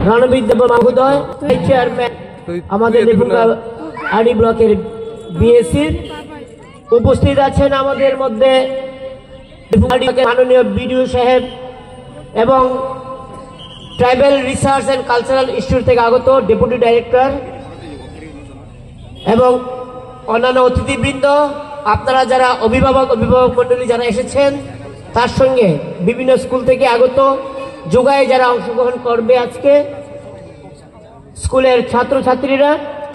রণবীর দেব মহোদয় চেয়ারম্যান আমাদের লেপুঙ্গা আড়ি ব্লকের বিএসসির উপস্থিত আছেন আমাদের মধ্যে মাননীয় বিডিও সাহেব এবং tribal research and cultural institute থেকে আগত ডেপুটি ডাইরেক্টর এবং অন্যান্য অতিথিবৃন্দ, আপনারা যারা অভিভাবক মণ্ডলী যারা এসেছেন, তার সঙ্গে বিভিন্ন স্কুল থেকে আগত যোগায় যারা অংশগ্রহণ করবে আজকে স্কুলের ছাত্রছাত্রীরা,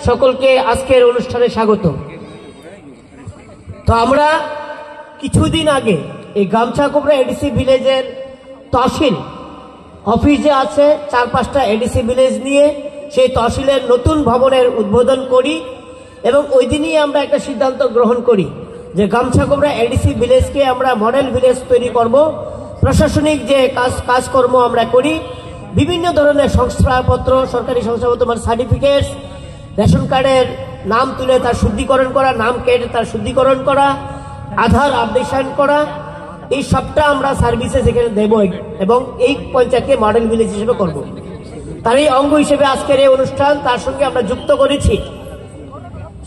সকলকে আজকের অনুষ্ঠানে স্বাগত। তো আমরা কিছুদিন আগে এই গামছাকোবরা এডিসি ভিলেজের তহসিল অফিস যে আছে 4-5টা এডিসি ভিলেজ নিয়ে সেই তহসিলের নতুন ভবনের উদ্বোধন করি এবং ওই দিনই আমরা একটা সিদ্ধান্ত গ্রহণ করি যে গামছাকোবরা এডিসি ভিলেজকে আমরা মডেল ভিলেজ তৈরি করব। প্রশাসনিক যে কাজকর্ম আমরা করি, বিভিন্ন ধরনের সংস্থাপত্র, সরকারি সংস্থাপত্র মানে সার্টিফিকেটস, রেশন কার্ডের নাম তুলে তার শুদ্ধিকরণ করা, নাম কেটে তার শুদ্ধিকরণ করা, আধার আপডেশন করা, এই সবটা আমরা সার্ভিসেস এখানে দেব এবং এই পঞ্চায়েতকে মডেল ভিলেজ হিসেবে করব। তারই অঙ্গ হিসেবে আজকের এই অনুষ্ঠান, তার সঙ্গে আমরা যুক্ত করেছি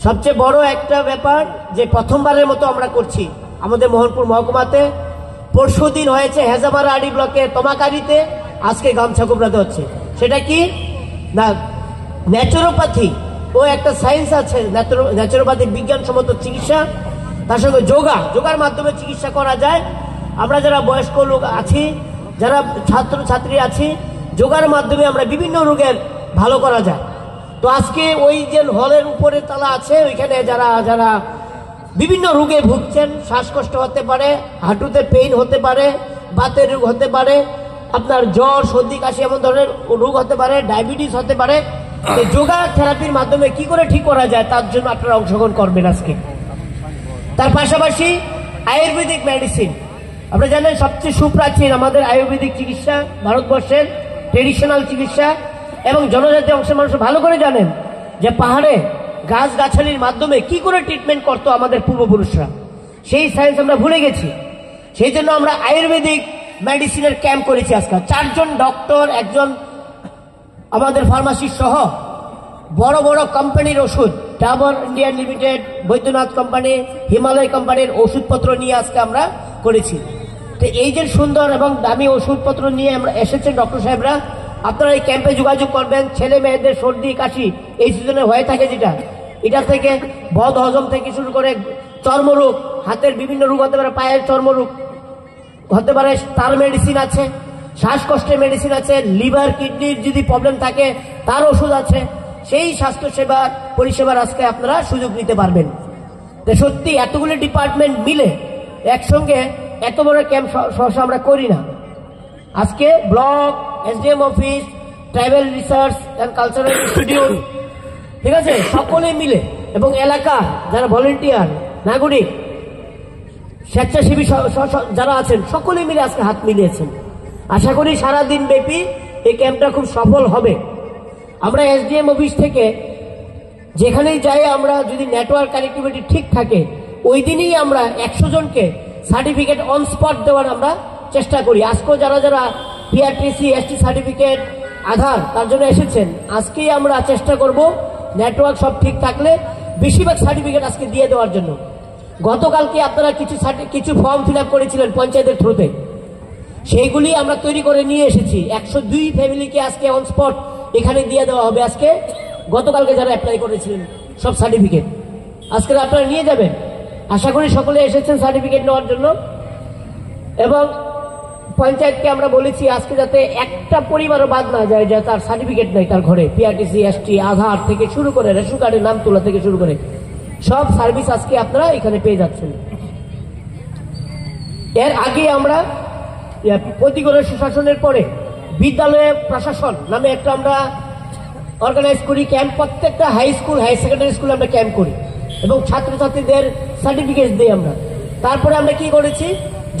সবচেয়ে বড় একটা ব্যাপার যে প্রথমবারের মতো আমরা করছি আমাদের মোহনপুর মহকুমাতে। পরশুদিন হয়েছে হেজামারা আড়ি ব্লকের তমাকারিতে, আজকে গামছাকোবরাতে হচ্ছে। সেটা কি না, ন্যাচুরোপ্যাথি ও একটা সায়েন্স আছে, ন্যাচুরোপ্যাথি বিজ্ঞানসম্মত চিকিৎসা, তার সঙ্গে যোগার মাধ্যমে চিকিৎসা করা যায়। আমরা যারা বয়স্ক লোক আছি, যারা ছাত্রছাত্রী আছি, যোগার মাধ্যমে আমরা বিভিন্ন রোগের ভালো করা যায়। তো আজকে ওই যে হলের উপরে তালা আছে, ওইখানে যারা বিভিন্ন রোগে ভুগছেন, শ্বাসকষ্ট হতে পারে, হাঁটুতে পেইন হতে পারে, বাতের রোগ হতে পারে, আপনার জ্বর সর্দি কাশি এমন ধরনের রোগ হতে পারে, ডায়াবেটিস হতে পারে, যোগা থেরাপির মাধ্যমে কি করে ঠিক করা যায় তার জন্য আপনারা অংশগ্রহণ করবেন আজকে। তার পাশাপাশি আয়ুর্বেদিক মেডিসিন, আপনারা জানেন সবচেয়ে সুপ্রাচীন আমাদের আয়ুর্বেদিক চিকিৎসা, ভারতবর্ষের ট্রেডিশনাল চিকিৎসা, এবং জনজাতি অংশের মানুষ ভালো করে জানেন যে পাহাড়ে গাছগাছালির মাধ্যমে কি করে ট্রিটমেন্ট করতো আমাদের পূর্বপুরুষরা, সেই সায়েন্স আমরা ভুলে গেছি। সেই জন্য আমরা আয়ুর্বেদিক মেডিসিনের ক্যাম্প করেছি আজকে। 4 জন ডক্টর, একজন আমাদের ফার্মাসি সহ বড় বড় কোম্পানির ওষুধ, Dabur India limited, Baidyanath company, Himalaya কোম্পানির ওষুধপত্র নিয়ে আজকে আমরা করেছি। তো এই যে সুন্দর এবং দামি ওষুধপত্র নিয়ে আমরা এসেছেন ডক্টর সাহেবরা, আপনারা এই ক্যাম্পে যোগাযোগ করবেন। ছেলে মেয়েদের সর্দি কাশি এই সিজনে হয়ে থাকে যেটা, এটা থেকে বদ হজম থেকে শুরু করে চর্মরোগ, হাতের বিভিন্ন রোগ হতে পারে, পায়ের চর্মরোগ হতে পারে, তার মেডিসিন আছে, শ্বাসকষ্টের মেডিসিন আছে, লিভার কিডনির যদি প্রবলেম থাকে তার ওষুধ আছে। সেই স্বাস্থ্যসেবা পরিষেবার আজকে আপনারা সুযোগ নিতে পারবেন। তো সত্যি এতগুলো ডিপার্টমেন্ট মিলে একসঙ্গে এত বড় ক্যাম্প সহসা আমরা করি না। আজকে block, SDM office, tribal research and cultural institute, ঠিক আছে, সকলে মিলে এবং এলাকা যারা ভলেন্টিয়ার, নাগরিক, স্বেচ্ছাসেবী যারা আছেন, সকলে মিলে আজকে হাত মিলিয়েছেন। আশা করি সারাদিন ব্যাপী এই ক্যাম্পটা খুব সফল হবে। আমরা এসডিএম অফিস থেকে যেখানেই যাই, আমরা যদি নেটওয়ার্ক কানেক্টিভিটি ঠিক থাকে, ওই দিনই আমরা 100 জনকে সার্টিফিকেট অন স্পট দেওয়ার আমরা চেষ্টা করি। আজকেও যারা পিআরটিসি, এসটি সার্টিফিকেট, আধার তার জন্য এসেছেন, আজকেই আমরা চেষ্টা করব নেটওয়ার্ক সব ঠিক থাকলে বেশিরভাগ সার্টিফিকেট আজকে দিয়ে দেওয়ার জন্য। গতকালকে আপনারা কিছু ফর্ম ফিল আপ করেছিলেন পঞ্চায়েতের থ্রুতে, সেইগুলি আমরা তৈরি করে নিয়ে এসেছি। 102 ফ্যামিলিকে আজকে অন স্পট এখানে দিয়ে দেওয়া হবে। আজকে গতকালকে যারা অ্যাপ্লাই করেছিলেন সব সার্টিফিকেট আজকে আপনারা নিয়ে যাবেন। আশা করি সকলে এসেছেন সার্টিফিকেট নেওয়ার জন্য। এবং পঞ্চায়েতকে আমরা বলেছি আজকে যাতে একটা পরিবারও বাদ না যায় যে তার সার্টিফিকেট নেই তার ঘরে, পিআরটিসি, এসটি, আধার থেকে শুরু করে রেশন কার্ডের নাম তোলা থেকে শুরু করে সব সার্ভিস আজকে আপনারা এখানে পেয়ে যাচ্ছেন। এর আগে আমরা প্রতিগণের সুশাসনের পরে বিদ্যালয়ে প্রশাসন নামে একটা আমরা অর্গানাইজ করি ক্যাম্প। প্রত্যেকটা হাই স্কুল, হাই সেকেন্ডারি স্কুলে আমরা ক্যাম্প করি এবং ছাত্রছাত্রীদের সার্টিফিকেট দিই আমরা। তারপরে আমরা কি করেছি,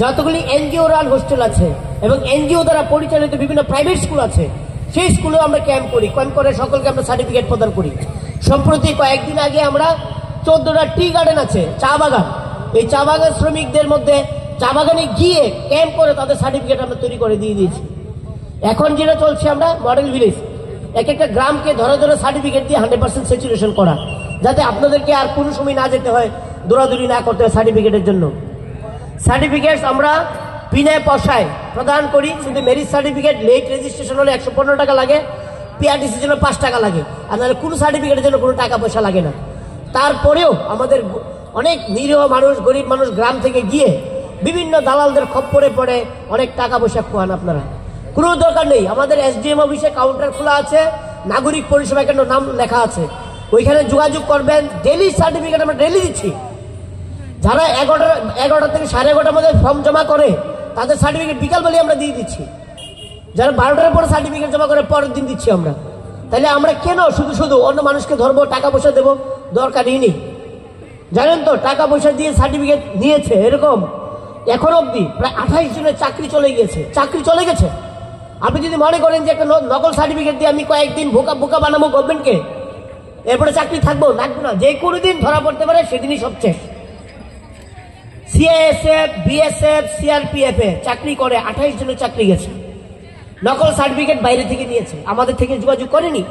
যতগুলি এনজিও রান হোস্টেল আছে এবং এনজিও দ্বারা পরিচালিত বিভিন্ন প্রাইভেট স্কুল আছে, সেই স্কুলেও আমরা ক্যাম্প করি। ক্যাম্প করে সকলকে আমরা সার্টিফিকেট প্রদান করি। সম্প্রতি কয়েকদিন আগে আমরা 14টা টি গার্ডেন আছে, চা বাগান, এই চা বাগান শ্রমিকদের মধ্যে চা বাগানে গিয়ে ক্যাম্প করে তাদের সার্টিফিকেট আমরা তৈরি করে দিয়ে দিয়েছি। এখন যেটা চলছে আমরা মডেল ভিলেজ, এক একটা গ্রামকে ধরে ধরে সার্টিফিকেট দিয়ে 100% স্যাচুরেশন করা, যাতে আপনাদেরকে আর কোনো সময় না যেতে হয়, দৌড়াদৌড়ি না করতে হয় সার্টিফিকেটের জন্য। সার্টিফিকেট আমরা বিনা পয়সায় প্রদান করি। শুধু ম্যারেজ সার্টিফিকেট লেট রেজিস্ট্রেশন হলে 115 টাকা লাগে, পিআরটিসির জন্য 5 টাকা লাগে, আর নাহলে কোনো সার্টিফিকেটের জন্য কোনো টাকা পয়সা লাগে না। তারপরেও আমাদের অনেক নিরীহ মানুষ, গরিব মানুষ গ্রাম থেকে গিয়ে বিভিন্ন দালালদের খপ্পরে পড়ে অনেক টাকা পয়সা খোয়ান। আপনারা কোনো দরকার নেই, আমাদের এসডিএম অফিসে কাউন্টার খোলা আছে, নাগরিক পরিষেবা কেন্দ্র নাম লেখা আছে, ওইখানে যোগাযোগ করবেন। ডেলি সার্টিফিকেট আমরা ডেলি দিচ্ছি। যারা 11টা থেকে 11:30 মধ্যে ফর্ম জমা করে তাদের সার্টিফিকেট বিকালবেলায় আমরা দিয়ে দিচ্ছি। যারা 12টার পরে সার্টিফিকেট জমা করে পরের দিন দিচ্ছি আমরা। তাহলে আমরা কেন শুধু শুধু অন্য মানুষকে ধরবো, টাকা পয়সা দেবো? দরকারই নেই। জানেন তো টাকা পয়সা দিয়ে সার্টিফিকেট নিয়েছে এরকম এখন অব্দি প্রায় 28 জনের চাকরি চলে গেছে। আপনি যদি মনে করেন যে একটা নকল সার্টিফিকেট দিয়ে আমি কয়েকদিন বোকা বানাবো গভর্নমেন্টকে, এরপরে চাকরি লাগবে না, যে কোনো দিন ধরা পড়তে পারে সেদিনই সবচেয়ে। সিআইএসএফ, বিএসএফ, সিআরপিএফ এ চাকরি করে 28 জনের চাকরি গেছে। নকল সার্টিফিকেট বাইরে থেকে নিয়েছে, আমাদের থেকে যোগাযোগ করেনি।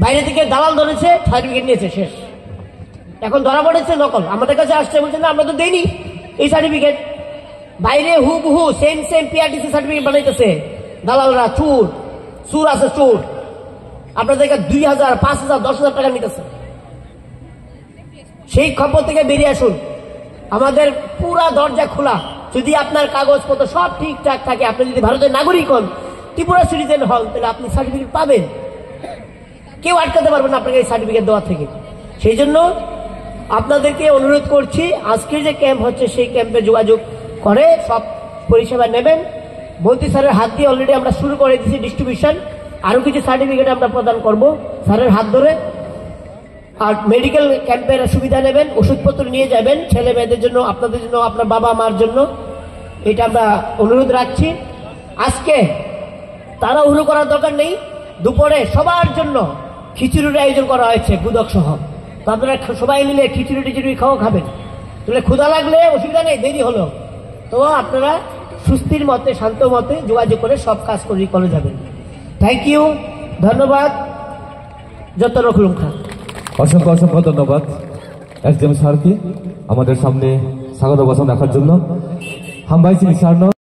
বাইরে থেকে দালাল ধরেছে, সার্টিফিকেট নিয়েছে, শেষ। এখন ধরা পড়েছে নকল, আমাদের কাছে আসছে, বলছে না আমরা তো দেইনি এই সার্টিফিকেট। বাইরে হুবহু সেম পিআরটিসি সার্টিফিকেট বানাইতেছে দালালরা। চুর আছে চুর। আপনাদেরকে 2000, 5000, 10,000 টাকা নিতেছে। সেই খবর থেকে বেরিয়ে আসুন। আমাদের পুরা দরজা খোলা। যদি আপনার কাগজপত্র সব ঠিকঠাক থাকে, আপনি যদি ভারতের নাগরিক হন, ত্রিপুরা সিটিজেন হন, তাহলে আপনি সার্টিফিকেট পাবেন। কেউ আটকাতে পারবেন না আপনাকে এই সার্টিফিকেট দেওয়া থেকে। সেই জন্য আপনাদেরকে অনুরোধ করছি, আজকে যে ক্যাম্প হচ্ছে সেই ক্যাম্পে যোগাযোগ করে সব পরিষেবা নেবেন। মন্ত্রী স্যারের হাত দিয়ে অলরেডি আমরা শুরু করে দিয়েছি ডিস্ট্রিবিউশন। আরো কিছু সার্টিফিকেট আমরা প্রদান করব স্যারের হাত ধরে। আর মেডিকেল ক্যাম্পের সুবিধা নেবেন, ওষুধপত্র নিয়ে যাবেন ছেলে মেয়েদের জন্য, আপনাদের জন্য, আপনার বাবা মার জন্য। এটা আমরা অনুরোধ রাখছি। আজকে তাড়াহুড়ো করার দরকার নেই। দুপুরে সবার জন্য খিচুড়ির আয়োজন করা হয়েছে, গুদক সহ। তো আপনারা সবাই মিলে খিচুড়ি খাবেন। তাহলে ক্ষুধা লাগলে অসুবিধা নেই, দেরি হলো তো আপনারা সুস্থির মতে, শান্ত মতে যোগাযোগ করে সব কাজ করে যাবেন। থ্যাংক ইউ, ধন্যবাদ। যত রকম খান। অসংখ্য ধন্যবাদ এসডিএম স্যারকে আমাদের সামনে স্বাগত ভাষণ রাখার জন্য। हम भाई श्री सर